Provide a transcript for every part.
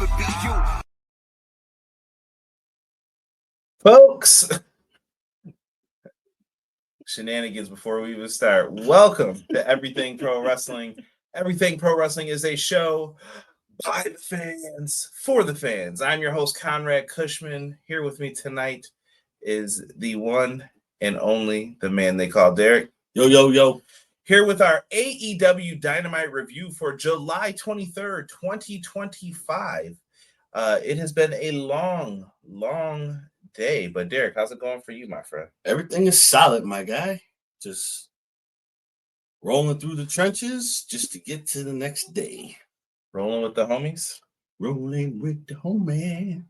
would be you. Folks, shenanigans before we even start. Welcome to Everything Pro Wrestling. Everything Pro Wrestling is a show by the fans, for the fans. I'm your host, Conrad Cushman. Here with me tonight is the one and only, the man they call Derek. Yo, yo, yo. Here with our AEW Dynamite review for July 23rd, 2025. It has been a long day, but Derek, how's it going for you, my friend? Everything is solid, my guy. Just rolling through the trenches just to get to the next day. Rolling with the homies? Rolling with the homie.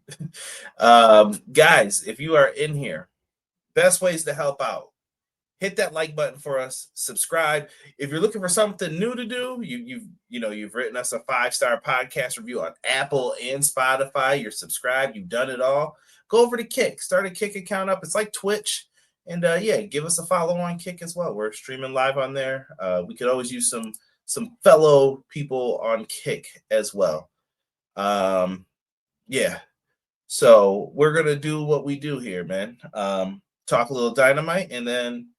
Guys, if you are in here, best ways to help out. Hit that like button for us. Subscribe. If you're looking for something new to do, you've written us a 5-star podcast review on Apple and Spotify. You're subscribed. You've done it all. Go over to Kick. Start a Kick account up. It's like Twitch. And give us a follow on Kick as well. We're streaming live on there. We could always use some fellow people on Kick as well. So we're gonna do what we do here, man. Talk a little Dynamite and then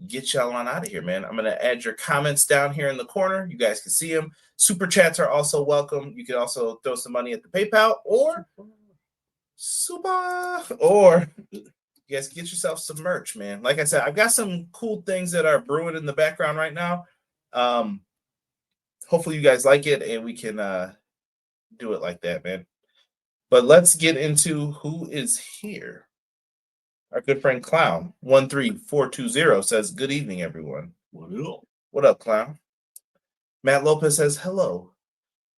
get y'all on out of here, man. I'm gonna add your comments down here in the corner. You guys can see them. Super chats are also welcome. You can also throw some money at the PayPal or you guys get yourself some merch, man. Like I said, I've got some cool things that are brewing in the background right now. Hopefully you guys like it and we can do it like that, man. But let's get into who is here. Our good friend Clown 13420 says, "Good evening, everyone." What up, Clown? Matt Lopez says, "Hello.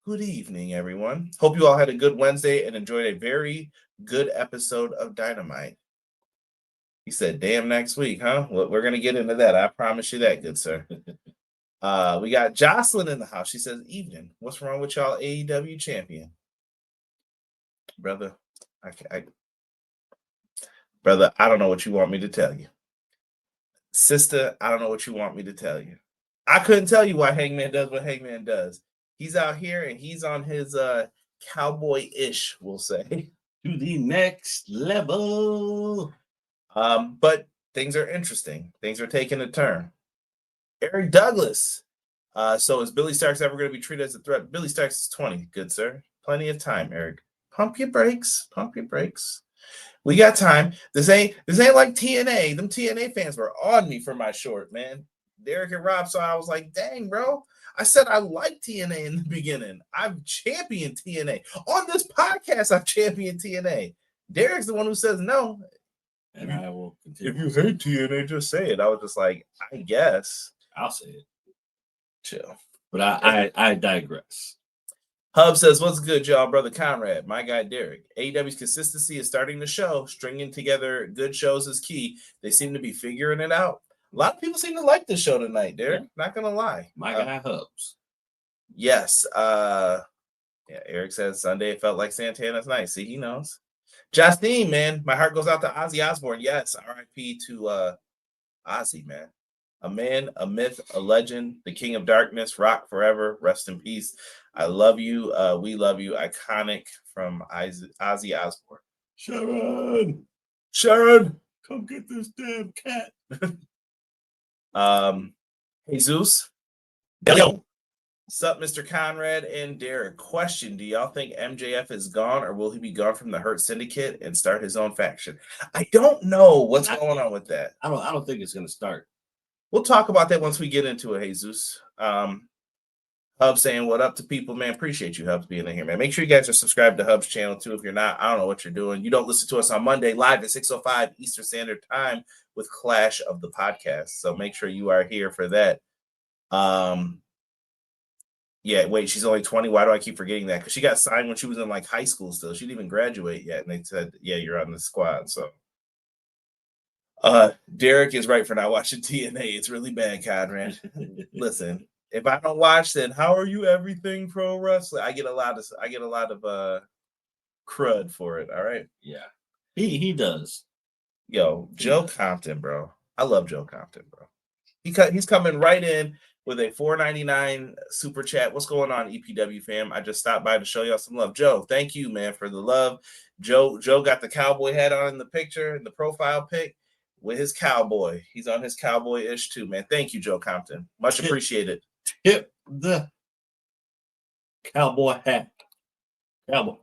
Good evening, everyone. Hope you all had a good Wednesday and enjoyed a very good episode of Dynamite." He said, "Damn, next week, huh?" Well, we're gonna get into that. I promise you that, good sir. We got Jocelyn in the house. She says, "Evening. What's wrong with y'all AEW champion?" Brother, Brother, I don't know what you want me to tell you. Sister, I don't know what you want me to tell you. I couldn't tell you why Hangman does what Hangman does. He's out here and he's on his cowboy-ish, we'll say. To the next level. But things are interesting. Things are taking a turn. Eric Douglas. So is Billie Starkz ever going to be treated as a threat? Billie Starkz is 20. Good, sir. Plenty of time, Eric. Pump your brakes. Pump your brakes. We got time. This ain't like TNA. Them TNA fans were on me for my short, man. Derek and Rob, so I was like, dang, bro. I said I like TNA in the beginning. I've championed TNA. On this podcast, I've championed TNA. Derek's the one who says no. And I will continue. If you hate TNA, just say it. I was just like, I guess. I'll say it. Chill. But I digress. Hub says, "What's good, y'all? Brother Conrad, my guy Derek. AEW's consistency is starting to show. Stringing together good shows is key. They seem to be figuring it out. A lot of people seem to like this show tonight, Derek. Yeah. Not going to lie. My guy Hubs. Yes. Eric says, Sunday it felt like Santana's night. See, he knows. Justine, man, my heart goes out to Ozzy Osbourne. Yes, R.I.P. to Ozzy, man. A man, a myth, a legend, the king of darkness, rock forever, rest in peace. I love you. We love you. Iconic from Ozzy Osbourne. Sharon, come get this damn cat. Jesus. Yo. What's up, Mr. Conrad and Derek? Question: do y'all think MJF is gone, or will he be gone from the Hurt Syndicate and start his own faction? I don't know what's going on with that. I don't think it's going to start. We'll talk about that once we get into it, Jesus. Hub saying what up to people, man. Appreciate you, Hubs, being in here, man. Make sure you guys are subscribed to Hub's channel, too. If you're not, I don't know what you're doing. You don't listen to us on Monday live at 6:05 Eastern Standard Time with Clash of the Podcast. So make sure you are here for that. Yeah, wait, she's only 20. Why do I keep forgetting that? Because she got signed when she was in like high school still. She didn't even graduate yet. And they said, yeah, you're on the squad. So Derek is right for not watching TNA. It's really bad, Conrad. Listen, if I don't watch, then how are you everything pro wrestling? I get a lot of crud for it. All right. Yeah. He does. Yo, Joe Compton, bro. I love Joe Compton, bro. He's coming right in with a $4.99 super chat. What's going on, EPW fam? I just stopped by to show y'all some love. Joe, thank you, man, for the love. Joe got the cowboy hat on in the picture, in the profile pic with his cowboy. He's on his cowboy-ish too, man. Thank you, Joe Compton. Much appreciated. Tip the cowboy hat. Cowboy.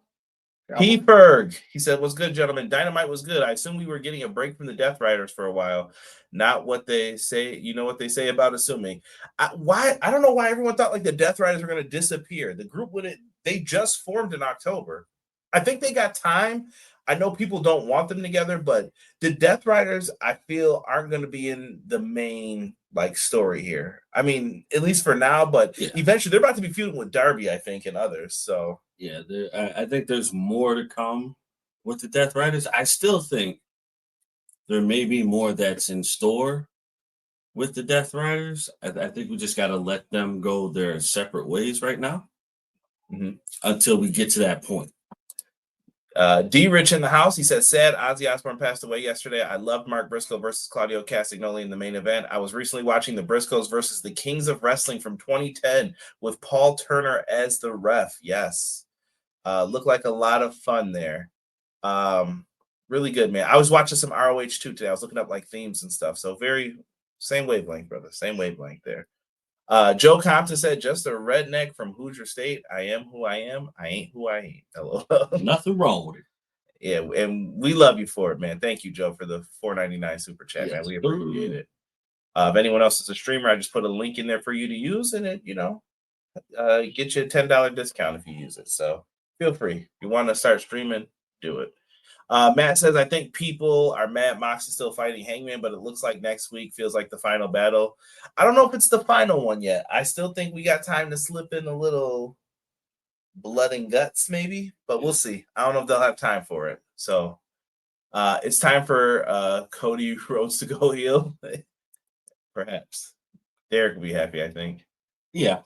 P-Ferg, he said, "What's good, gentlemen? Dynamite was good. I assume we were getting a break from the Death Riders for a while. Not what they say. You know what they say about assuming. I don't know why everyone thought like the Death Riders were going to disappear. The group they just formed in October. I think they got time. I know people don't want them together, but the Death Riders, I feel, aren't going to be in the main like story here. I mean, at least for now, but eventually they're about to be feuding with Darby, I think, and others. So yeah, I think there's more to come with the Death Riders. I still think there may be more that's in store with the Death Riders. I think we just got to let them go their separate ways right now until we get to that point. D Rich in the house. He said, "Sad Ozzy Osbourne passed away yesterday. I loved Mark Briscoe versus Claudio Castagnoli in the main event. I was recently watching the Briscoes versus the Kings of Wrestling from 2010 with Paul Turner as the ref. Yes, looked like a lot of fun there. Really good, man. I was watching some ROH too today. I was looking up like themes and stuff. So very same wavelength, brother. Same wavelength there." Joe Compton said, "Just a redneck from Hoosier State. I am who I am. I ain't who I ain't." Hello. Nothing wrong with it. Yeah, and we love you for it, man. Thank you, Joe, for the $4.99 super chat, man. We appreciate it. If anyone else is a streamer, I just put a link in there for you to use, and it, get you a $10 discount if you use it. So feel free. If you want to start streaming, do it. Matt says, "I think people are mad Mox is still fighting Hangman, but it looks like next week feels like the final battle." I don't know if it's the final one yet. I still think we got time to slip in a little blood and guts, maybe, but we'll see. I don't know if they'll have time for it. So it's time for Cody Rhodes to go heel. Perhaps. Derek will be happy, I think. Yeah.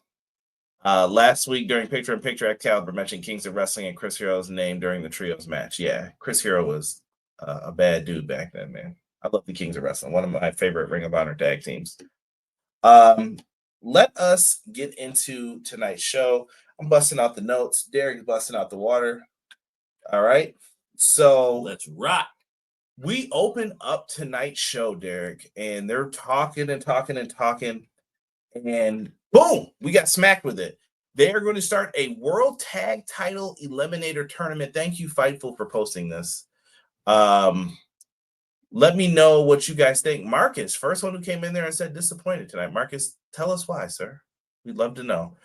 Last week during Picture in Picture, Excalibur mentioned Kings of Wrestling and Chris Hero's name during the trios match. Yeah, Chris Hero was a bad dude back then, man. I love the Kings of Wrestling, one of my favorite Ring of Honor tag teams. Let us get into tonight's show. I'm busting out the notes. Derek's busting out the water. All right. So let's rock. We open up tonight's show, Derek, and they're talking and talking and talking. And boom, we got smacked with it. They are going to start a World Tag Title Eliminator Tournament. Thank you, Fightful, for posting this. Let me know what you guys think. Marcus, first one who came in there and said disappointed tonight. Marcus, tell us why, sir. We'd love to know.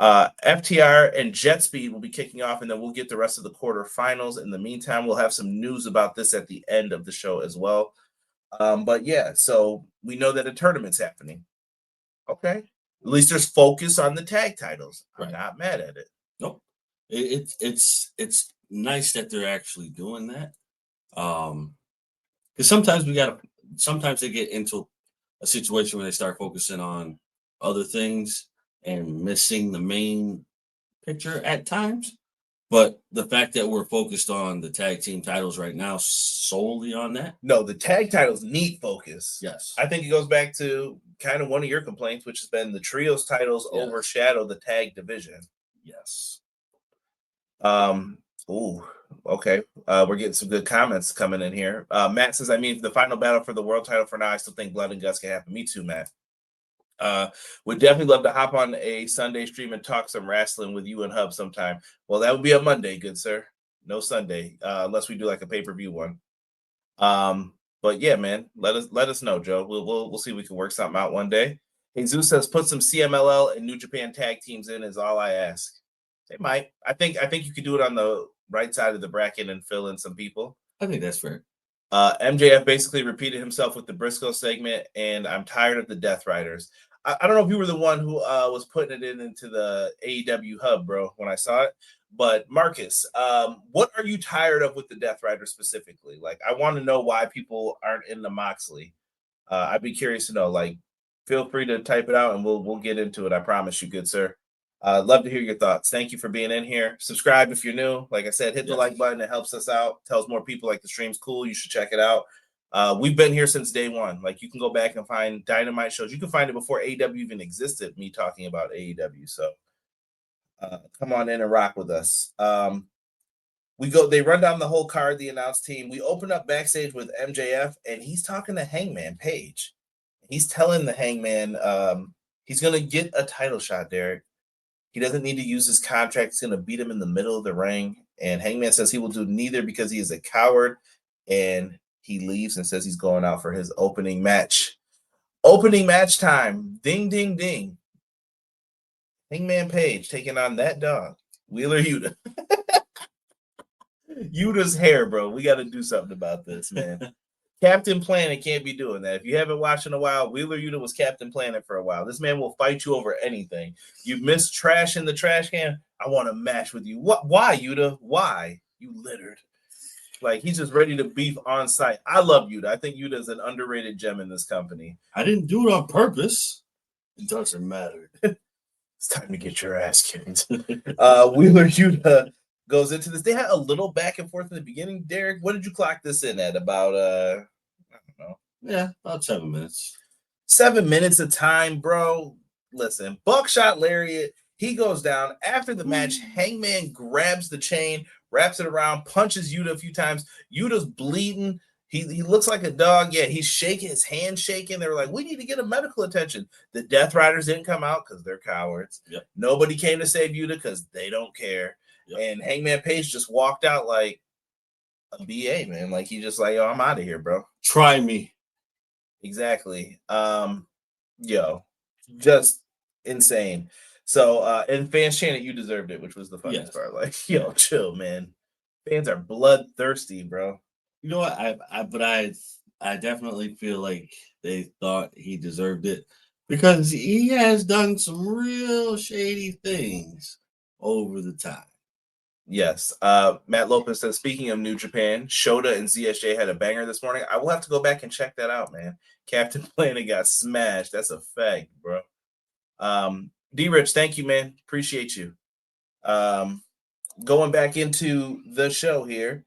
FTR and Jet Speed will be kicking off, and then we'll get the rest of the quarterfinals. In the meantime, we'll have some news about this at the end of the show as well. But yeah, so we know that a tournament's happening. Okay. At least there's focus on the tag titles. I'm not mad at it. Nope. It's nice that they're actually doing that. Because sometimes sometimes they get into a situation where they start focusing on other things and missing the main picture at times. But the fact that we're focused on the tag team titles right now, solely on that. No, the tag titles need focus. Yes. I think it goes back to kind of one of your complaints, which has been the trios titles overshadow the tag division. Yes. Ooh, okay. We're getting some good comments coming in here. Matt says, "I mean, the final battle for the world title for now, I still think blood and guts can happen." Me too, Matt. Would definitely love to hop on a Sunday stream and talk some wrestling with you and Hub sometime. Well, that would be a Monday, good sir. No Sunday, unless we do like a pay-per-view one. But yeah, man, let us know, Joe. We'll see if we can work something out one day. Jesus says, "Put some CMLL and New Japan tag teams in is all I ask." They might. I think you could do it on the right side of the bracket and fill in some people. I think that's fair. MJF basically repeated himself with the Briscoe segment, and I'm tired of the Death Riders. I don't know if you were the one who was putting it into the AEW hub, bro, when I saw it. But Marcus, what are you tired of with the Death Riders specifically? Like, I want to know why people aren't in the Moxley. I'd be curious to know. Like, feel free to type it out, and we'll get into it. I promise you, good sir. Love to hear your thoughts. Thank you for being in here. Subscribe if you're new. Like I said, hit the like button. It helps us out. Tells more people like the stream's cool. You should check it out. We've been here since day one. Like, you can go back and find Dynamite shows. You can find it before AEW even existed, me talking about AEW. So come on in and rock with us. They run down the whole card, the announced team. We open up backstage with MJF, and he's talking to Hangman Page. He's telling the Hangman he's going to get a title shot, Derek. He doesn't need to use his contract. He's going to beat him in the middle of the ring. And Hangman says he will do neither because he is a coward. And he leaves and says he's going out for his opening match. Opening match time. Ding, ding, ding. Hangman Page taking on that dog, Wheeler Yuta. Yuta's hair, bro. We got to do something about this, man. Captain Planet can't be doing that. If you haven't watched in a while, Wheeler Yuta was Captain Planet for a while. This man will fight you over anything. You missed trash in the trash can. I want a match with you. What? Why, Yuta? Why? You littered. Like, he's just ready to beef on site. I love Yuta. I think Yuta is an underrated gem in this company. I didn't do it on purpose. It doesn't matter. It's time to get your ass kicked. Wheeler Yuta goes into this. They had a little back and forth in the beginning. Derek, what did you clock this in at? About I don't know. Yeah, about 7 minutes. 7 minutes of time, bro. Listen, buckshot lariat. He goes down. After the match, Hangman grabs the chain, wraps it around, punches Yuta a few times. Yuta's bleeding. He looks like a dog. Yeah, he's shaking, his hand shaking. They were like, we need to get him medical attention. The Death Riders didn't come out because they're cowards. Yep. Nobody came to save Yuta because they don't care. Yep. And Hangman Page just walked out like a BA, man. Like, he just like, yo, I'm out of here, bro. Try me. Exactly. Just insane. So, and fans chanted, you deserved it, which was the funniest part. Like, yo, chill, man. Fans are bloodthirsty, bro. You know what? I definitely feel like they thought he deserved it because he has done some real shady things over the time. Yes. Matt Lopez says, speaking of New Japan, Shota and ZSJ had a banger this morning. I will have to go back and check that out, man. Captain Planet got smashed. That's a fact, bro. D-Rich, thank you, man. Appreciate you. Going back into the show here.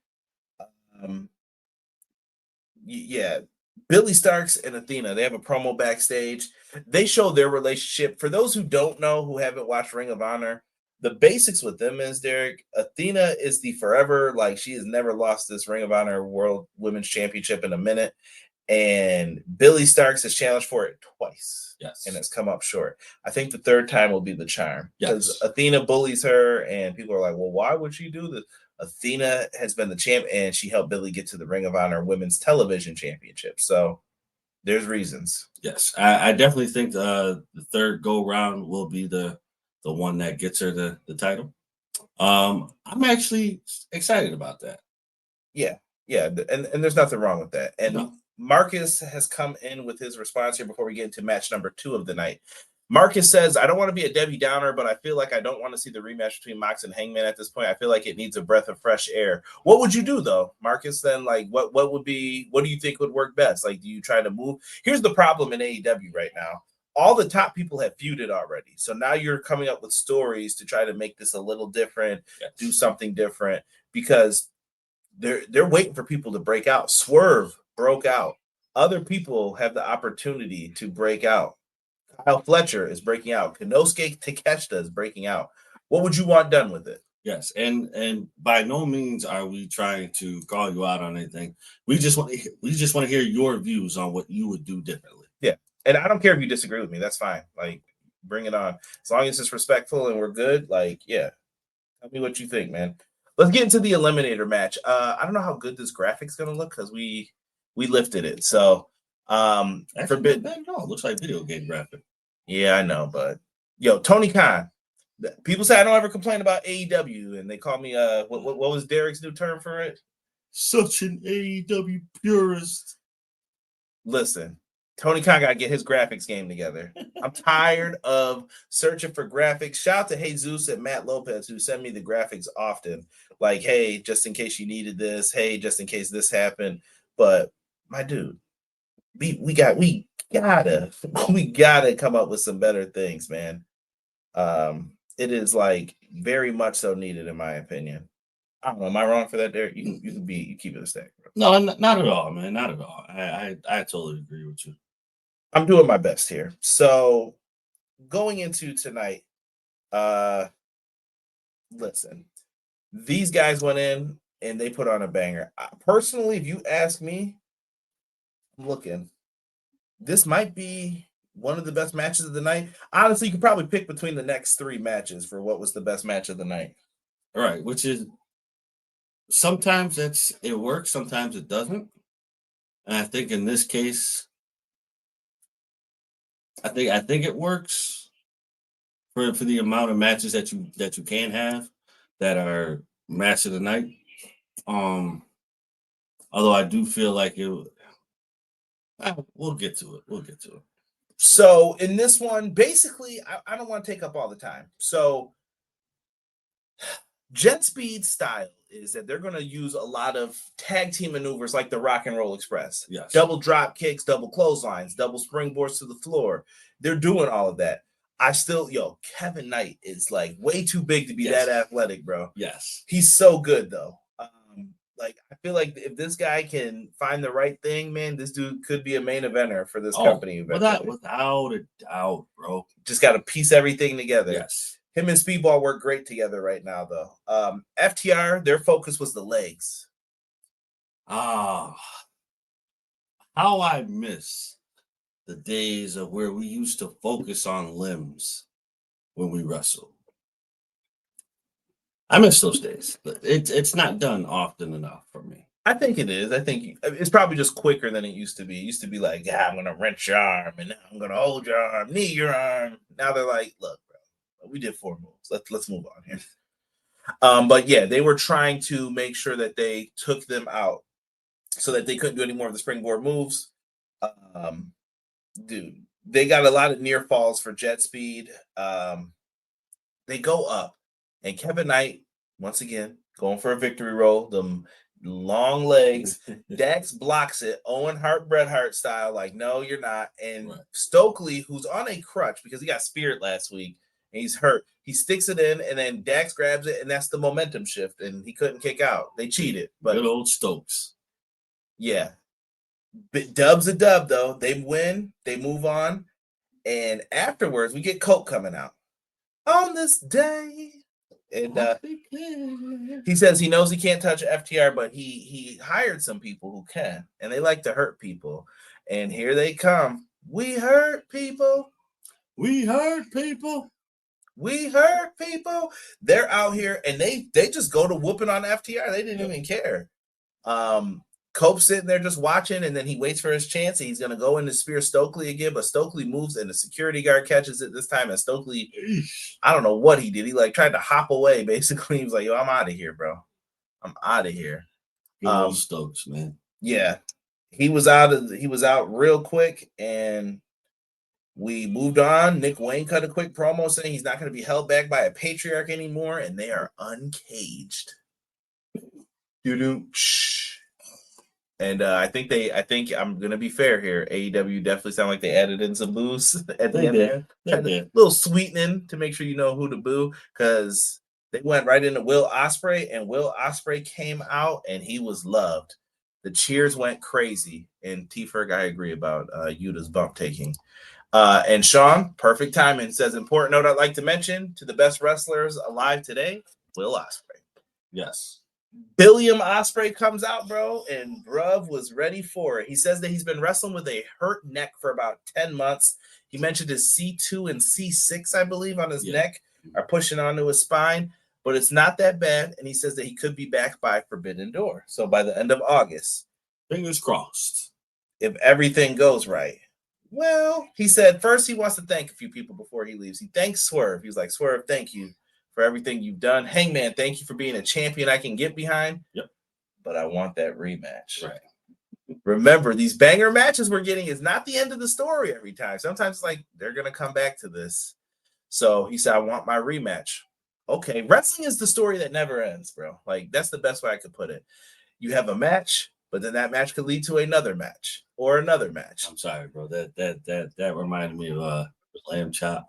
Billie Starkz and Athena, they have a promo backstage. They show their relationship. For those who don't know, who haven't watched Ring of Honor, the basics with them is, Derek, Athena is the forever, like, she has never lost this Ring of Honor World Women's Championship in a minute. And Billie Starkz has challenged for it twice. Yes. And it's come up short. I think the third time will be the charm. Because Athena bullies her, and people are like, well, why would she do this? Athena has been the champ, and she helped Billie get to the Ring of Honor Women's Television Championship. So there's reasons. Yes, I definitely think the third go round will be the one that gets her the title. I'm actually excited about that. Yeah, and there's nothing wrong with that. And Marcus has come in with his response here before we get into match number 2 of the night. Marcus says, I don't want to be a Debbie Downer, but I feel like I don't want to see the rematch between Mox and Hangman at this point. I feel like it needs a breath of fresh air. What would you do, though, Marcus? Then, like, what do you think would work best? Like, do you try to move? Here's the problem in AEW right now. All the top people have feuded already. So now you're coming up with stories to try to make this a little different, do something different, because they're waiting for people to break out. Swerve broke out. Other people have the opportunity to break out. Kyle Fletcher is breaking out. Konosuke Takeshita is breaking out. What would you want done with it? Yes, and by no means are we trying to call you out on anything. We just want to hear your views on what you would do differently. Yeah, and I don't care if you disagree with me. That's fine. Like, bring it on. As long as it's respectful and we're good. Like, yeah, tell me what you think, man. Let's get into the Eliminator match. I don't know how good this graphic's gonna look because we lifted it. So it looks like video game graphic. Yeah, I know, but yo, Tony Khan. People say I don't ever complain about AEW, and they call me what was Derek's new term for it? Such an AEW purist. Listen, Tony Khan got to get his graphics game together. I'm tired of searching for graphics. Shout out to Jesus and Matt Lopez, who send me the graphics often. Like, hey, just in case you needed this. Hey, just in case this happened. But my dude, we gotta come up with some better things, man. It is like very much so needed, in my opinion. I don't know. Am I wrong for that, Derek? You keep it a stack, bro. No, not at all, man. Not at all. I totally agree with you. I'm doing my best here. So going into tonight, listen, these guys went in and they put on a banger. Personally, if you ask me, I'm looking, this might be one of the best matches of the night. Honestly, you could probably pick between the next 3 matches for what was the best match of the night. All right, which is sometimes it works, sometimes it doesn't. And I think in this case, I think it works for the amount of matches that you can have that are match of the night. Although I do feel like we'll get to it. We'll get to it. So in this one, basically, I don't want to take up all the time. So Jet Speed style is that they're going to use a lot of tag team maneuvers like the Rock and Roll Express. Yes. Double drop kicks, double clotheslines, double springboards to the floor. They're doing all of that. Kevin Knight is like way too big to be that athletic, bro. Yes. He's so good, though. I feel like if this guy can find the right thing, man, this dude could be a main eventer for this company. Without a doubt, bro. Just got to piece everything together. Yes. Him and Speedball work great together right now, though. FTR, their focus was the legs. How I miss the days of where we used to focus on limbs when we wrestled. I miss those days. It's not done often enough for me. I think it is. I think it's probably just quicker than it used to be. It used to be like, I'm going to wrench your arm, and now I'm going to hold your arm, knee your arm. Now they're like, look, bro, we did 4 moves. Let's move on here. But yeah, they were trying to make sure that they took them out so that they couldn't do any more of the springboard moves. Dude, they got a lot of near falls for Jet Speed. They go up, and Kevin Knight, once again, going for a victory roll, them long legs. Dax blocks it, Owen Hart, Bret Hart style, like, no, you're not. And right. Stokely, who's on a crutch because he got speared last week and he's hurt, he sticks it in, and then Dax grabs it, and that's the momentum shift, and he couldn't kick out. They cheated. But good old Stokes. Yeah. Dub's a dub, though. They win, they move on, and afterwards, we get Colt coming out. On this day. And he says he knows he can't touch FTR, but he hired some people who can, and they like to hurt people. And here they come. We hurt people. We hurt people. We hurt people. They're out here, and they just go to whooping on FTR. They didn't even care. Cope's sitting there just watching, and then he waits for his chance, and he's going to go in to spear Stokely again, but Stokely moves, and the security guard catches it this time, and Stokely, I don't know what he did. He, tried to hop away, basically. He was like, yo, I'm out of here, bro. I'm out of here. Stokes, man. Yeah. He was out real quick, and we moved on. Nick Wayne cut a quick promo saying he's not going to be held back by a patriarch anymore, and they are uncaged. Doo-doo. Shh. And I think I'm gonna be fair here. AEW definitely sound like they added in some boos at the end there. A little sweetening to make sure you know who to boo, because they went right into Will Ospreay, and Will Ospreay came out and he was loved. The cheers went crazy. And T-Ferg, I agree about Yuta's bump taking. And Sean, perfect timing, says, important note I'd like to mention to the best wrestlers alive today, Will Ospreay. Yes. Billiam Ospreay comes out, bro, and bruv was ready for it. He says that he's been wrestling with a hurt neck for about 10 months. He mentioned his C2 and C6, I believe, on his neck are pushing onto his spine, but it's not that bad. And he says that he could be back by Forbidden Door. So by the end of August. Fingers crossed. If everything goes right. Well, he said first he wants to thank a few people before he leaves. He thanks Swerve. He was like, Swerve, thank you for everything you've done. Hangman, thank you for being a champion I can get behind. Yep. But I want that rematch. Right. Remember, these banger matches we're getting is not the end of the story every time. Sometimes it's like they're going to come back to this. So he said, I want my rematch. Okay, wrestling is the story that never ends, bro. Like, that's the best way I could put it. You have a match, but then that match could lead to another match or another match. I'm sorry, bro. That reminded me of Lamb Chop.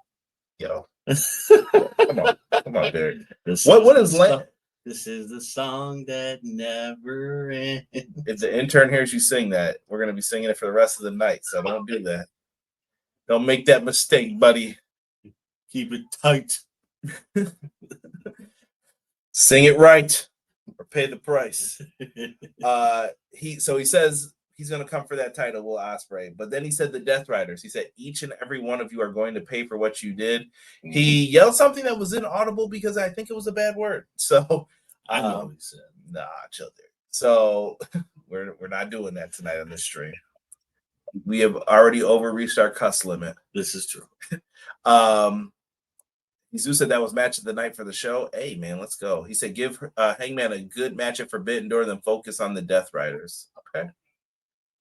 Yo. Come on, Derek. What is lamb? This is the song that never ends. If the intern hears you sing that, we're gonna be singing it for the rest of the night. So don't do that. Don't make that mistake, buddy. Keep it tight. Sing it right or pay the price. He says he's gonna come for that title, Will Ospreay. But then he said the Death Riders. He said each and every one of you are going to pay for what you did. He yelled something that was inaudible because I think it was a bad word. So I know what he said. Nah, chill there. So we're not doing that tonight on this stream. We have already overreached our cuss limit. This is true. Jesus said that was match of the night for the show. Hey, man, let's go. He said give Hangman a good match at Forbidden Door, then focus on the Death Riders. Okay.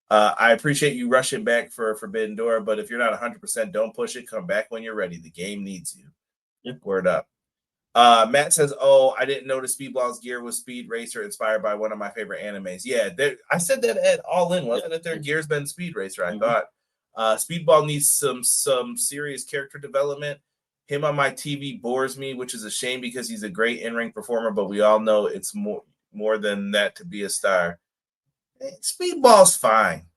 I appreciate you rushing back for Forbidden Door, but if you're not 100%, don't push it. Come back when you're ready. The game needs you. Yep. Word up. Matt says, oh, I didn't notice Speedball's gear was Speed Racer inspired by one of my favorite animes. Yeah, I said that at All In, wasn't it? Their gear's been Speed Racer, I thought. Speedball needs some serious character development. Him on my TV bores me, which is a shame because he's a great in-ring performer, but we all know it's more than that to be a star. Speedball's fine.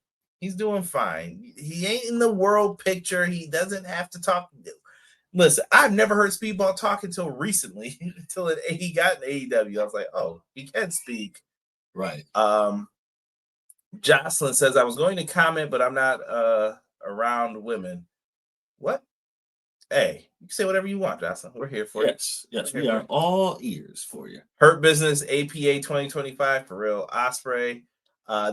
He's doing fine. He ain't in the world picture. He doesn't have to talk. Listen, I've never heard Speedball talk until recently, until he got in AEW. I was like, oh, he can speak. Right. Jocelyn says, I was going to comment, but I'm not around women. What? Hey, you can say whatever you want, Jocelyn. We're here for you. Yes, we are all ears for you. Hurt Business, APA 2025, for real. Ospreay.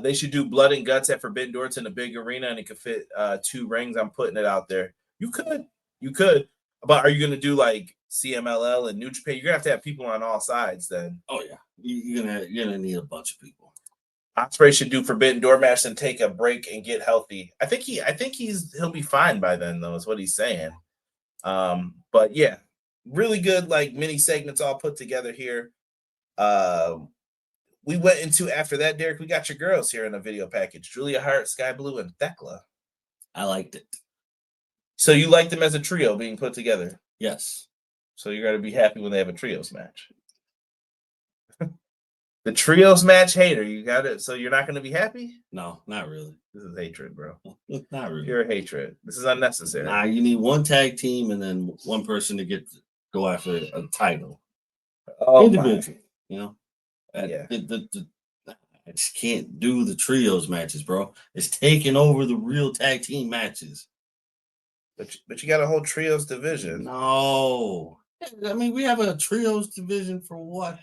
They should do Blood and Guts at Forbidden Door. It's in a big arena, and it could fit 2 rings. I'm putting it out there. You could. But are you going to do like CMLL and New Japan? You're going to have people on all sides then. Oh, yeah. You're gonna need a bunch of people. Ospreay should do Forbidden Door match and take a break and get healthy. I think he'll be fine by then, though, is what he's saying. But yeah, really good like mini segments all put together here. We went into after that, Derek. We got your girls here in a video package: Julia Hart, Sky Blue, and Thekla. I liked it. So you like them as a trio being put together? Yes. So you're going to be happy when they have a trios match. The trios match hater, you got it. So you're not going to be happy? No, not really. This is hatred, bro. Not really. You're a hatred. This is unnecessary. Nah, you need one tag team and then one person to go after a title. Oh, individual, you know. Yeah. I just can't do the trios matches, bro. It's taking over the real tag team matches. But you got a whole trios division. No. I mean, we have a trios division for what?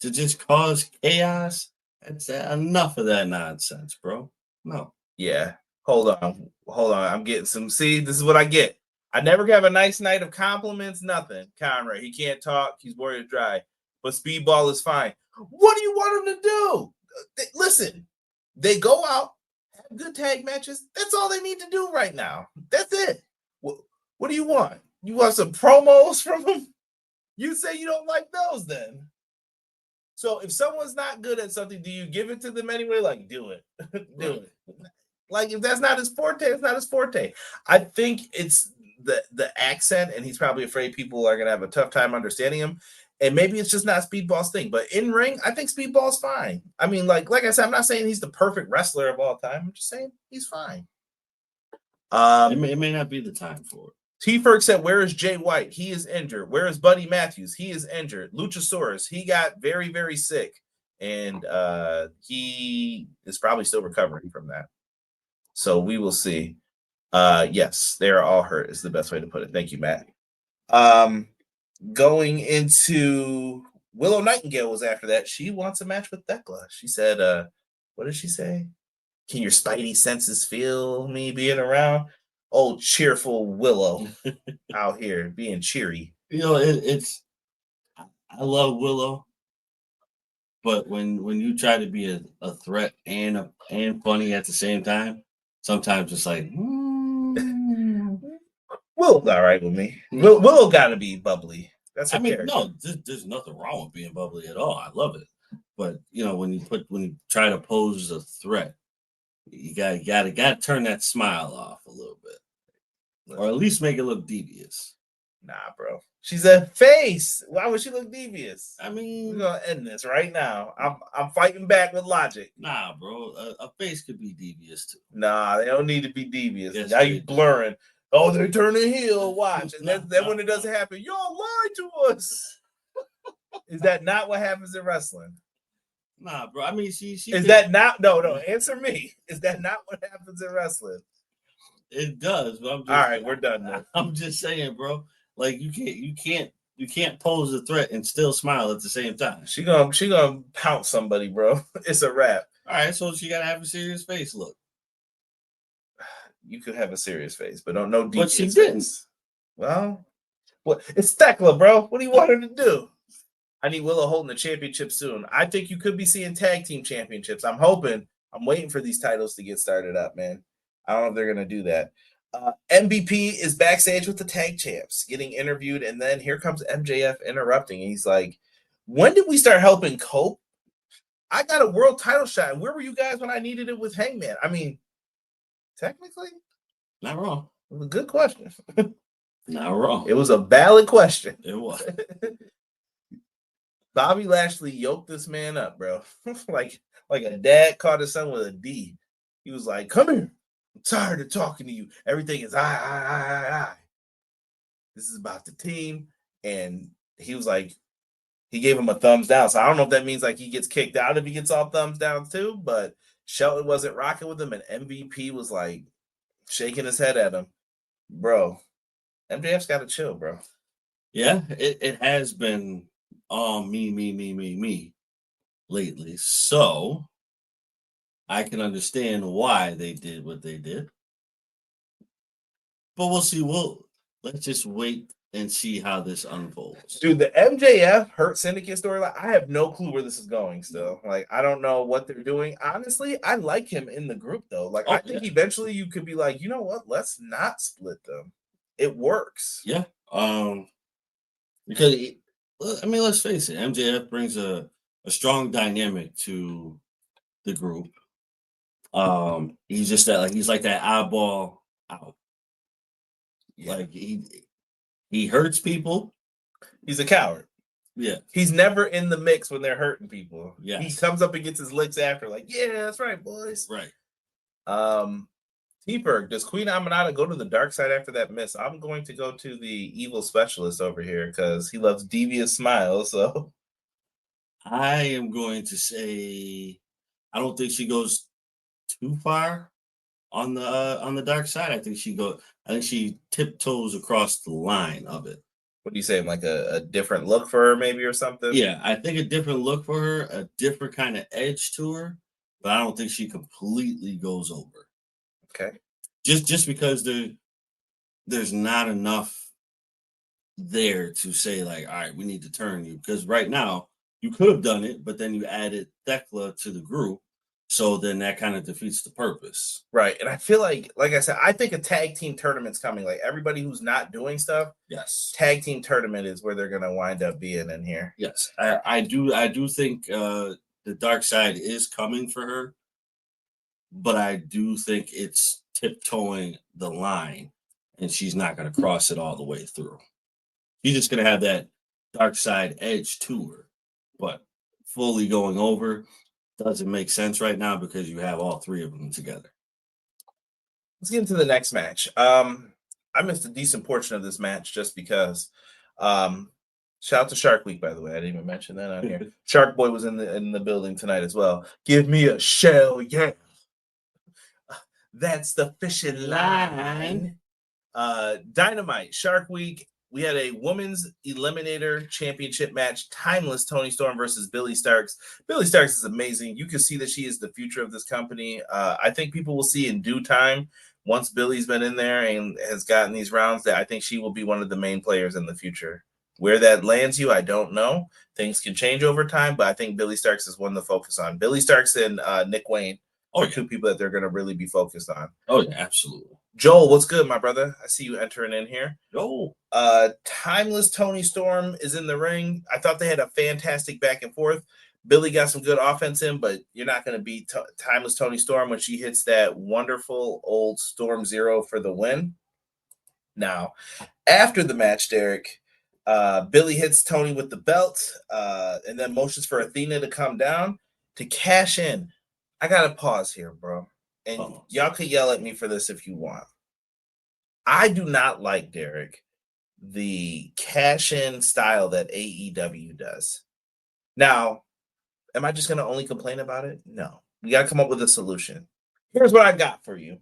To just cause chaos? That's enough of that nonsense, bro. No. Yeah. Hold on. I'm getting some. See, this is what I get. I never have a nice night of compliments, nothing. Conrad, he can't talk. He's warrior dry. But Speedball is fine. What do you want him to do? Listen, they go out, have good tag matches. That's all they need to do right now. That's it. What do you want? You want some promos from them? You say you don't like those then. So if someone's not good at something, do you give it to them anyway? Like, do it. Do it. Like, if that's not his forte, it's not his forte. I think it's the accent, and he's probably afraid people are going to have a tough time understanding him. And maybe it's just not Speedball's thing. But in ring, I think Speedball's fine. I mean, like I said, I'm not saying he's the perfect wrestler of all time. I'm just saying he's fine. It may not be the time for it. T-Ferg said, where is Jay White? He is injured. Where is Buddy Matthews? He is injured. Luchasaurus, he got very, very sick. And he is probably still recovering from that. So we will see. Yes, they are all hurt is the best way to put it. Thank you, Matt. Going into Willow Nightingale was after that. She wants a match with Thekla. She said, what did she say? Can your spidey senses feel me being around? Old cheerful Willow out here being cheery. You know, I love Willow, but when you try to be a threat and funny at the same time, sometimes it's like Willow's all right with me. Willow got to be bubbly. That's her character. No, there's nothing wrong with being bubbly at all. I love it, but you know when you try to pose as a threat, you gotta turn that smile off a little bit, or at least make it look devious. Nah, bro. She's a face. Why would she look devious? I We're mean, gonna end this right now. I'm fighting back with logic. nah, bro. A face could be devious too. Nah, they don't need to be devious. Yes, now you they do. blurring. Oh, they're turning heel. Watch. And No, then no, when it doesn't happen, y'all lied to us. Is that not what happens in wrestling? Nah, bro. I mean, she Is could, that not? No. Answer me. Is that not what happens in wrestling? it does, but I'm just All right, we're done now. I'm just saying, bro. Like you can't pose a threat and still smile at the same time. She gonna pounce somebody, bro. It's a wrap. All right, so she gotta have a serious face look. You could have a serious face, but don't know deep. But she didn't. Face. Well, what? It's Thekla, bro. What do you want her to do? I need Willow holding the championship soon. I think you could be seeing tag team championships. I'm waiting for these titles to get started up, man. I don't know if they're gonna do that. MVP is backstage with the tag champs, getting interviewed, and then here comes MJF interrupting. He's like, "When did we start helping Cope? I got a world title shot. And where were you guys when I needed it with Hangman? I mean, technically, Not wrong. it was a good question. Not wrong. It was a valid question. It was. Bobby Lashley yoked this man up, bro. like a dad caught his son with a D. He was like, "Come here. I'm tired of talking to you. Everything is I. This is about the team." And he was like, he gave him a thumbs down. So I don't know if that means like he gets kicked out if he gets all thumbs down too, but Shelton wasn't rocking with him, and MVP was like shaking his head at him. Bro, MJF's got to chill, bro. Yeah, it has been me lately. So I can understand why they did what they did. But we'll see. Let's just wait and see how this unfolds. Dude, the MJF Hurt Syndicate storyline, I have no clue where this is going still. Like, I don't know what they're doing. Honestly, I like him in the group, though. Like, I think eventually you could be like, you know what? Let's not split them. It works. Yeah. Because, I mean, let's face it. MJF brings a strong dynamic to the group. He's just that, like, he's like that eyeball out. Yeah. Like, he hurts people. He's a coward. Yeah. He's never in the mix when they're hurting people. Yeah. He comes up and gets his licks after, like, yeah, that's right, boys. Right. T-Berg, does Queen Aminata go to the dark side after that miss? I'm going to go to the evil specialist over here because he loves devious smiles. So I am going to say I don't think she goes too far on the dark side. I think she tiptoes across the line of it. What do you say? Like a different look for her, maybe, or something? Yeah, I think a different look for her, a different kind of edge to her, but I don't think she completely goes over. Okay. Just because there's not enough there to say, like, all right, we need to turn you. Because right now, you could have done it, but then you added Thekla to the group. So then that kind of defeats the purpose. Right. And I feel like I said, I think a tag team tournament's coming. Like, everybody who's not doing stuff, yes, tag team tournament is where they're going to wind up being in here. Yes. I do think the dark side is coming for her, but I do think it's tiptoeing the line, and she's not going to cross it all the way through. She's just going to have that dark side edge to her, but fully going over doesn't make sense right now because you have all three of them together. Let's get into the next match. I missed a decent portion of this match just because. Shout out to Shark Week, by the way. I didn't even mention that on here. Shark Boy was in the building tonight as well. Give me a shell, yeah. That's the fishing line. Dynamite, Shark Week. We had a women's eliminator championship match. Timeless Toni Storm versus Billie Starkz. Billie Starkz is amazing. You can see that she is the future of this company. I think people will see in due time, once Billie's been in there and has gotten these rounds, that I think she will be one of the main players in the future. Where that lands you, I don't know. Things can change over time, but I think Billie Starkz is one to focus on. Billie Starkz and Nick Wayne are two people that they're going to really be focused on. Oh, yeah, absolutely. Joel, what's good, my brother? I see you entering in here. Joel. Timeless Toni Storm is in the ring. I thought they had a fantastic back and forth. Billie got some good offense in, but you're not going to beat Timeless Toni Storm when she hits that wonderful old Storm Zero for the win. Now, After the match, Derek, Billie hits Toni with the belt, and then motions for Athena to come down to cash in. I gotta pause here, bro. And y'all could yell at me for this if you want. I do not like, Derek, the cash in style that AEW does. Now, am I just going to only complain about it? No. We got to come up with a solution. Here's what I got for you.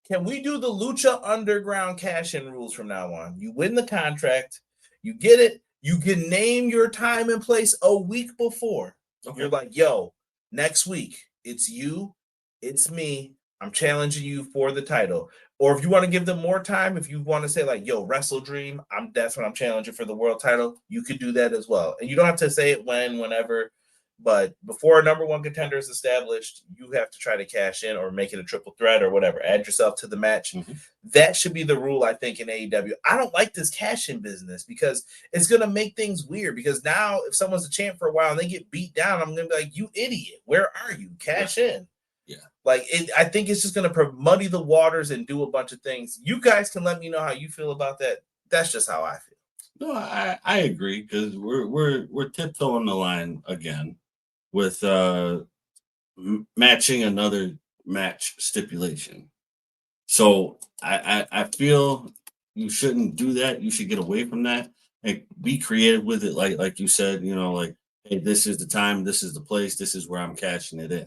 Can we do the Lucha Underground cash in rules from now on? You win the contract, you get it, you can name your time and place a week before. Okay. You're like, yo, next week, it's you, it's me. I'm challenging you for the title. Or if you want to give them more time, if you want to say like, yo, Wrestle Dream, that's when I'm challenging for the world title, you could do that as well. And you don't have to say it whenever. But before a number one contender is established, you have to try to cash in or make it a triple threat or whatever. Add yourself to the match. Mm-hmm. That should be the rule, I think, in AEW. I don't like this cash in business because it's going to make things weird. Because now if someone's a champ for a while and they get beat down, I'm going to be like, you idiot. Where are you? Cash in. Yeah. Like, I think it's just going to muddy the waters and do a bunch of things. You guys can let me know how you feel about that. That's just how I feel. No, I agree because we're tiptoeing the line again with matching another match stipulation. So I feel you shouldn't do that. You should get away from that and be creative with it. Like you said, like, hey, this is the time, this is the place, this is where I'm cashing it in.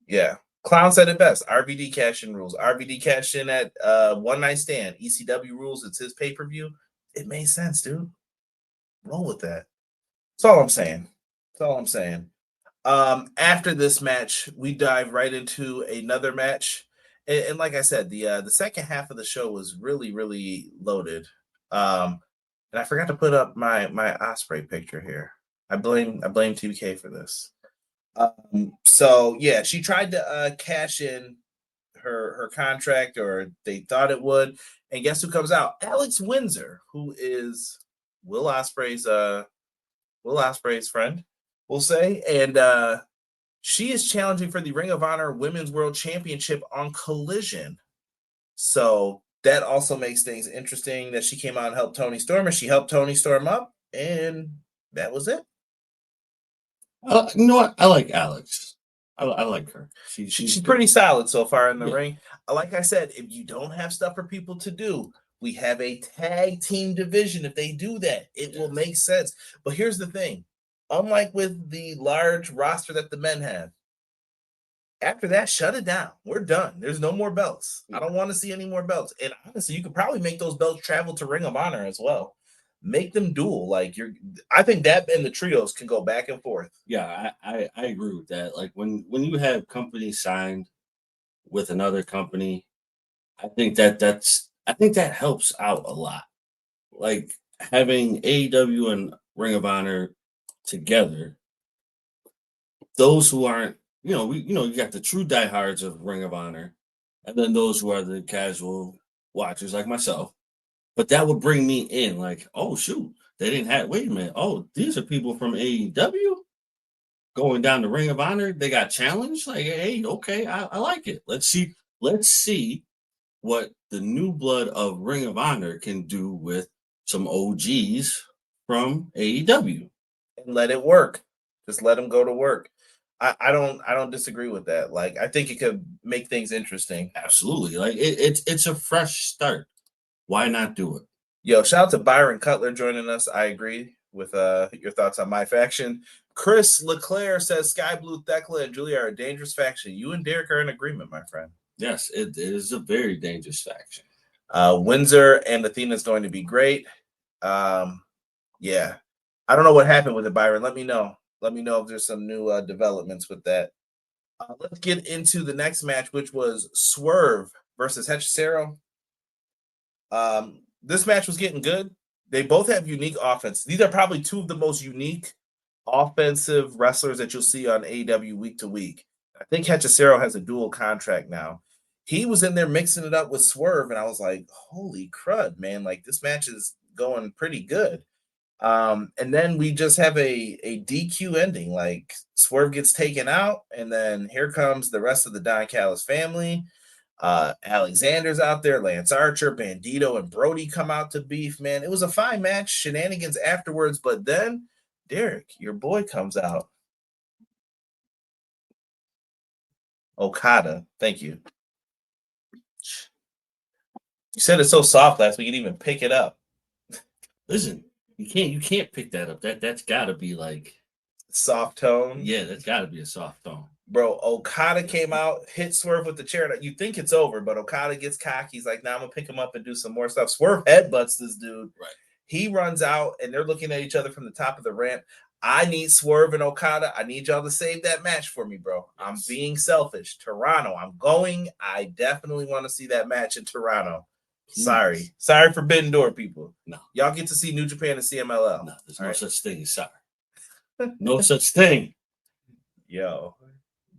Yeah. Clown said it best. RVD cash-in rules. RVD cashed in at One Night Stand. ECW rules. It's his pay-per-view. It made sense, dude. Roll with that. That's all I'm saying. After this match, we dive right into another match. And like I said, the second half of the show was really, really loaded. And I forgot to put up my Osprey picture here. I blame TBK for this. So yeah, she tried to cash in her contract, or they thought it would. And guess who comes out? Alex Windsor, who is Will Ospreay's friend, we'll say. And she is challenging for the Ring of Honor Women's World Championship on Collision. So that also makes things interesting that she came out and helped Toni Storm, and she helped Toni Storm up, and that was it. You know what? I like Alex. I like her. She's pretty solid so far in the ring. Like I said, if you don't have stuff for people to do, we have a tag team division. If they do that, it will make sense. But here's the thing. Unlike with the large roster that the men have, after that, shut it down. We're done. There's no more belts. I don't want to see any more belts. And honestly, you could probably make those belts travel to Ring of Honor as well. Make them dual. I think that and the trios can go back and forth. Yeah, I agree with that. Like when you have companies signed with another company, I think that helps out a lot. Like having AEW and Ring of Honor together, those who aren't, you got the true diehards of Ring of Honor, and then those who are the casual watchers like myself. But that would bring me in, like, oh shoot, they didn't have. Wait a minute, oh, these are people from AEW going down to Ring of Honor. They got challenged. Like, hey, okay, I like it. Let's see what the new blood of Ring of Honor can do with some OGs from AEW, and let it work. Just let them go to work. I don't disagree with that. Like, I think it could make things interesting. Absolutely. Like it's a fresh start. Why not do it? Yo, shout out to Byron Cutler joining us. I agree with your thoughts on my faction. Chris Leclerc says Sky Blue, Thekla, and Julia are a dangerous faction. You and Derek are in agreement, my friend. Yes, it is a very dangerous faction. Windsor and Athena is going to be great. Yeah. I don't know what happened with it, Byron. Let me know. Let me know if there's some new developments with that. Let's get into the next match, which was Swerve versus Hechicero. This match was getting good. They both have unique offense. These are probably two of the most unique offensive wrestlers that you'll see on AEW week to week. I think Hechicero has a dual contract now. He was in there mixing it up with Swerve, and I was like, holy crud, man. Like, this match is going pretty good. And then we just have a DQ ending. Like, Swerve gets taken out, and then here comes the rest of the Don Callis family. Alexander's out there, Lance Archer, Bandito, and Brody come out to beef, man. It was a fine match, shenanigans afterwards, but then Derek, your boy, comes out. Okada, thank you. You said it so soft last week, you didn't even pick it up. Listen, you can't pick that up. That's gotta be like soft tone. Yeah, that's gotta be a soft tone. Bro, Okada came out, hit Swerve with the chair. You think it's over, but Okada gets cocky. He's like, nah, I'm gonna pick him up and do some more stuff. Swerve headbutts this dude. Right. He runs out and they're looking at each other from the top of the ramp. I need Swerve and Okada. I need y'all to save that match for me, bro. Yes. I'm being selfish. Toronto, I'm going. I definitely want to see that match in Toronto. Sorry. Sorry, Forbidden Door people. No. Y'all get to see New Japan and CMLL. No, there's no such thing as sorry. No such thing. Yo,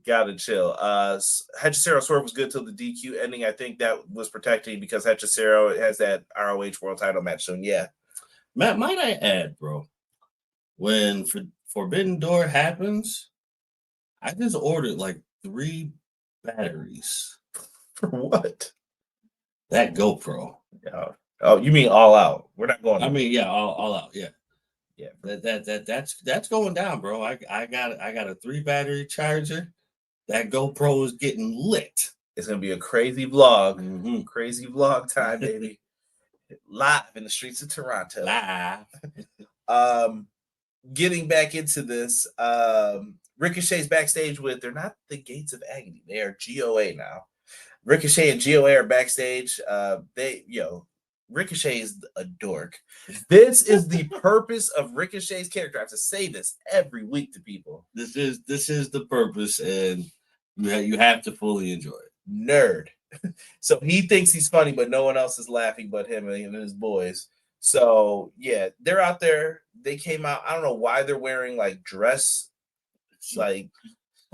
gotta chill. Hechicero Swerve was good till the DQ ending. I think that was protecting because Hechicero has that ROH world title match soon. Yeah. Matt, might I add, bro, when Forbidden Door happens, I just ordered like 3 batteries. For what? That GoPro. Oh, you mean all out? We're not going. I mean, yeah, all out. Yeah. Yeah, that's going down, bro. I got a 3 battery charger. That GoPro is getting lit. It's gonna be a crazy vlog. Mm-hmm. Crazy vlog time, baby. Live in the streets of Toronto. Live. Getting back into this, Ricochet's backstage with, they're not the Gates of Agony, they are GOA now. Ricochet and GOA are backstage. Ricochet is a dork. This is the purpose of Ricochet's character. I have to say this every week to people. This is the purpose, and you have to fully enjoy it. Nerd. So he thinks he's funny, but no one else is laughing but him and his boys. So yeah, they're out there. They came out. I don't know why they're wearing like dress, like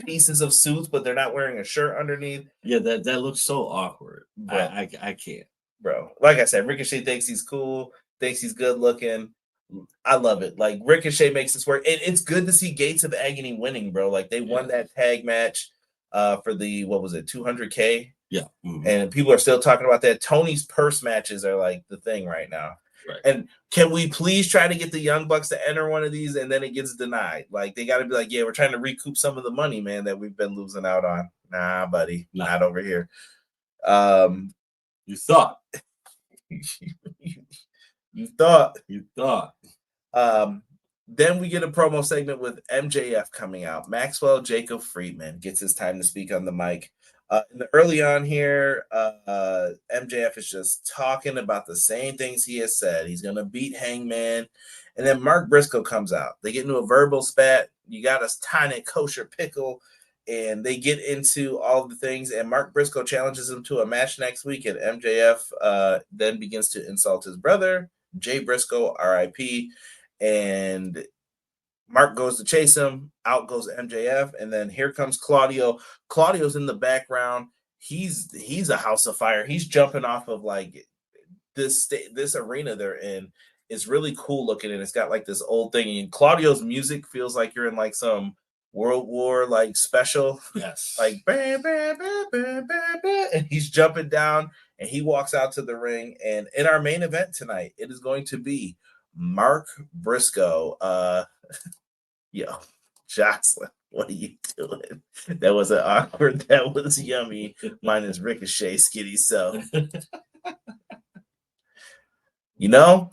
pieces of suits, but they're not wearing a shirt underneath. Yeah, that looks so awkward. I can't. Bro, like I said, Ricochet thinks he's cool, thinks he's good looking. I love it. Like Ricochet makes this work. It's good to see Gates of Agony winning, bro. Like they won that tag match for the 200K. Yeah. Mm-hmm. And people are still talking about that. Tony's purse matches are like the thing right now. Right. And can we please try to get the Young Bucks to enter one of these and then it gets denied? Like they got to be like, yeah, we're trying to recoup some of the money, man, that we've been losing out on. Nah, buddy, not over here. You thought. You thought. Then we get a promo segment with MJF coming out. Maxwell Jacob Friedman gets his time to speak on the mic. Early on here, MJF is just talking about the same things he has said. He's going to beat Hangman. And then Mark Briscoe comes out. They get into a verbal spat. You got a tiny kosher pickle. And they get into all of the things. And Mark Briscoe challenges him to a match next week. And MJF then begins to insult his brother, Jay Briscoe, RIP. And Mark goes to chase him. Out goes MJF, and then here comes Claudio. Claudio's in the background. He's a house of fire. He's jumping off of like this arena they're in. It's really cool looking, and it's got like this old thing. And Claudio's music feels like you're in like some World War like special. Yes. Like bah, bah, bah, bah, bah, bah. And he's jumping down, and he walks out to the ring. And in our main event tonight, it is going to be Mark Briscoe. Yo, Jocelyn, what are you doing? That was an awkward. That was yummy. Mine is Ricochet, skitty. So,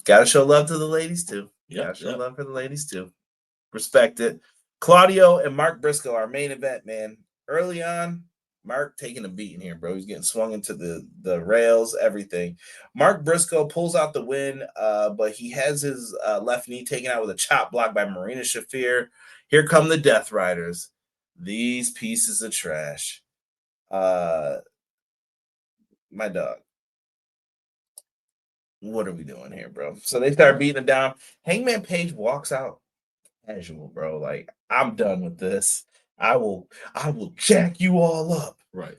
gotta show love to the ladies too. Gotta show love for the ladies too. Respect it. Claudio and Mark Briscoe, our main event, man. Early on, Mark taking a beating here, bro. He's getting swung into the rails, everything. Mark Briscoe pulls out the win, but he has his left knee taken out with a chop block by Marina Shafir. Here come the Death Riders. These pieces of trash. My dog. What are we doing here, bro? So they start beating him down. Hangman Page walks out casual, bro. Like, I'm done with this. I will jack you all up. Right.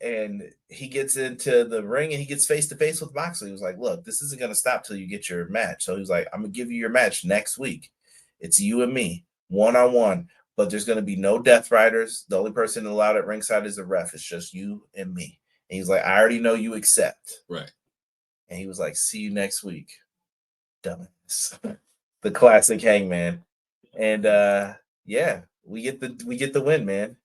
And he gets into the ring and he gets face to face with Moxley. He was like, look, this isn't going to stop till you get your match. So he was like, I'm going to give you your match next week. It's you and me, one-on-one, but there's going to be no Death Riders. The only person allowed at ringside is the ref. It's just you and me. And he's like, I already know you accept. Right. And he was like, see you next week. Dumbass. The classic Hangman. And yeah, we get the win, man.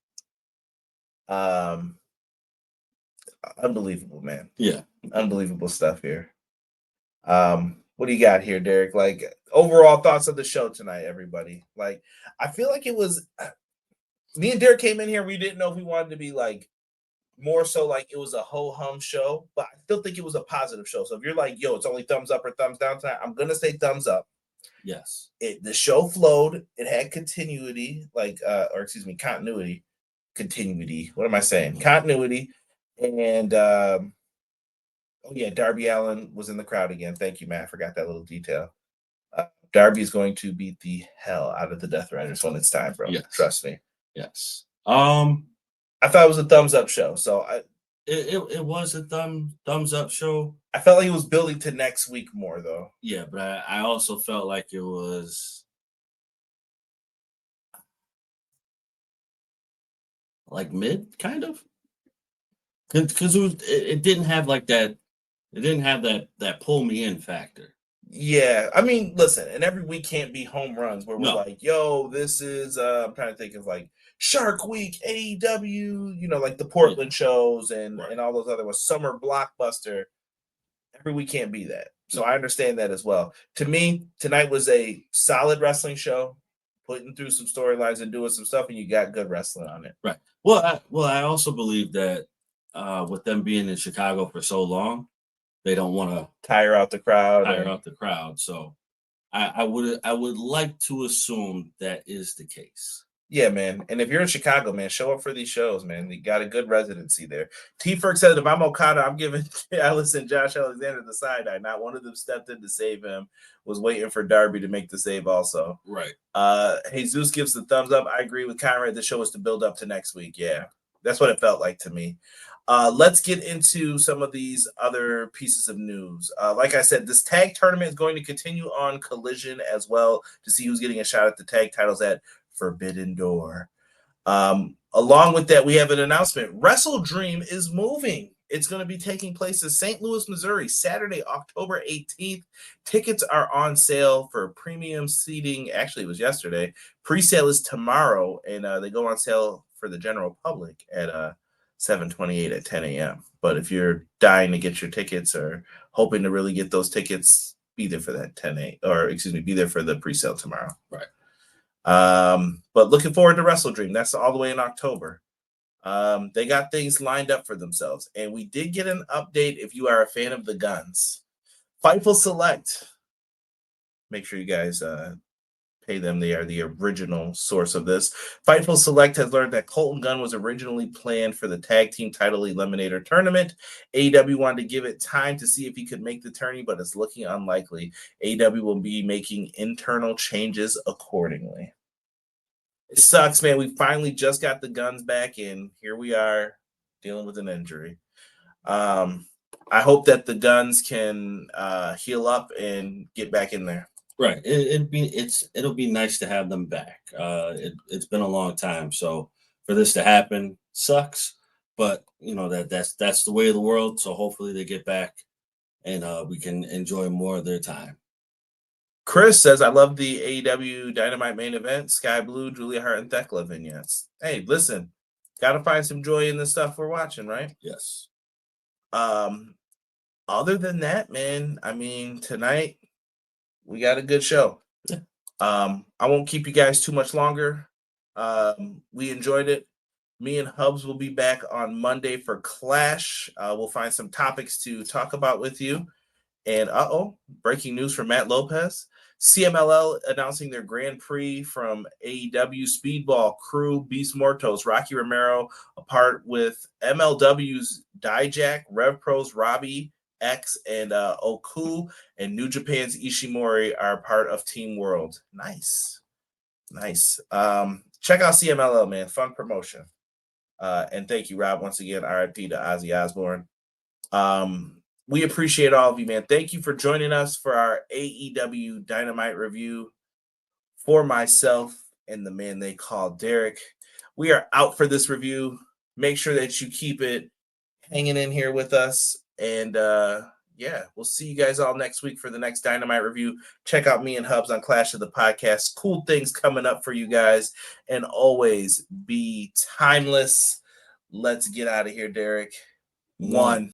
Unbelievable, man. Yeah. Unbelievable stuff here. What do you got here, Derek? Like, overall thoughts of the show tonight, everybody. Like, I feel like it was me and Derek came in here, we didn't know if we wanted to be like more so like it was a ho-hum show, but I still think it was a positive show. So if you're like, yo, it's only thumbs up or thumbs down tonight, I'm gonna say thumbs up. Yes. The show flowed, it had continuity, continuity. Continuity. What am I saying? Continuity. And oh yeah, Darby Allin was in the crowd again. Thank you, Matt. I forgot that little detail. Darby is going to beat the hell out of the Death Riders when it's time, bro. Yes. Trust me. Yes. I thought it was a thumbs up show. So it was a thumbs up show. I felt like it was building to next week more, though. Yeah, but I also felt like it was like mid, kind of, because it didn't have like that. It didn't have that pull me in factor. Yeah, I mean, listen, and every week can't be home runs where we're No. like, yo, this is I'm trying to think of like Shark Week, AEW, like the Portland shows and all those other ones, Summer Blockbuster. Every week can't be that. So I understand that as well. To me, tonight was a solid wrestling show, putting through some storylines and doing some stuff, and you got good wrestling on it. Right. Well, I also believe that with them being in Chicago for so long, they don't want to tire out the crowd. So I would like to assume that is the case. Yeah, man. And if you're in Chicago, man, show up for these shows, man. You got a good residency there. T-Ferg said, if I'm Okada, I'm giving Ellis and Josh Alexander the side eye. Not one of them stepped in to save him. Was waiting for Darby to make the save also. Right. Jesus gives the thumbs up. I agree with Conrad. The show is to build up to next week. Yeah, that's what it felt like to me. Let's get into some of these other pieces of news. Like I said, this tag tournament is going to continue on Collision as well to see who's getting a shot at the tag titles at Forbidden Door. Along with that, we have an announcement. Wrestle Dream is moving. It's going to be taking place in St. Louis, Missouri, Saturday, October 18th. Tickets are on sale for premium seating. Actually, it was yesterday. Pre-sale is tomorrow, and they go on sale for the general public at 7:28 at 10 a.m. But if you're dying to get your tickets or hoping to really get those tickets, be there for that be there for the pre-sale tomorrow. Right. But looking forward to Wrestle Dream. That's all the way in October. They got things lined up for themselves. And we did get an update if you are a fan of the Guns. Fightful Select. Make sure you guys pay them. They are the original source of this. Fightful Select has learned that Colton Gunn was originally planned for the tag team title eliminator tournament. AEW wanted to give it time to see if he could make the tourney, but it's looking unlikely. AEW will be making internal changes accordingly. It sucks, man. We finally just got the Guns back, and here we are dealing with an injury. I hope that the Guns can heal up and get back in there. Right. It'll be nice to have them back. It's been a long time, so for this to happen sucks, but that's the way of the world. So hopefully they get back, and we can enjoy more of their time. Chris says, I love the AEW Dynamite main event. Sky Blue, Julia Hart, and Thekla vignettes. Hey, listen, gotta find some joy in the stuff we're watching, right? Yes. Other than that, man, I mean, tonight we got a good show. Yeah. I won't keep you guys too much longer. We enjoyed it. Me and Hubs will be back on Monday for Clash. We'll find some topics to talk about with you. And breaking news from Matt Lopez. CMLL announcing their Grand Prix from AEW Speedball Crew, Beast Mortos, Rocky Romero, apart with MLW's Dijak, Rev Pro's Robbie X, and Oku, and New Japan's Ishimori are part of Team World. Nice. Check out CMLL, man. Fun promotion. And thank you, Rob, once again. RIP to Ozzy Osbourne. We appreciate all of you, man. Thank you for joining us for our AEW Dynamite review. For myself and the man they call Derek, we are out for this review. Make sure that you keep it hanging in here with us. And yeah, we'll see you guys all next week for the next Dynamite review. Check out me and Hubs on Clash of the Podcast. Cool things coming up for you guys. And always be timeless. Let's get out of here, Derek. One.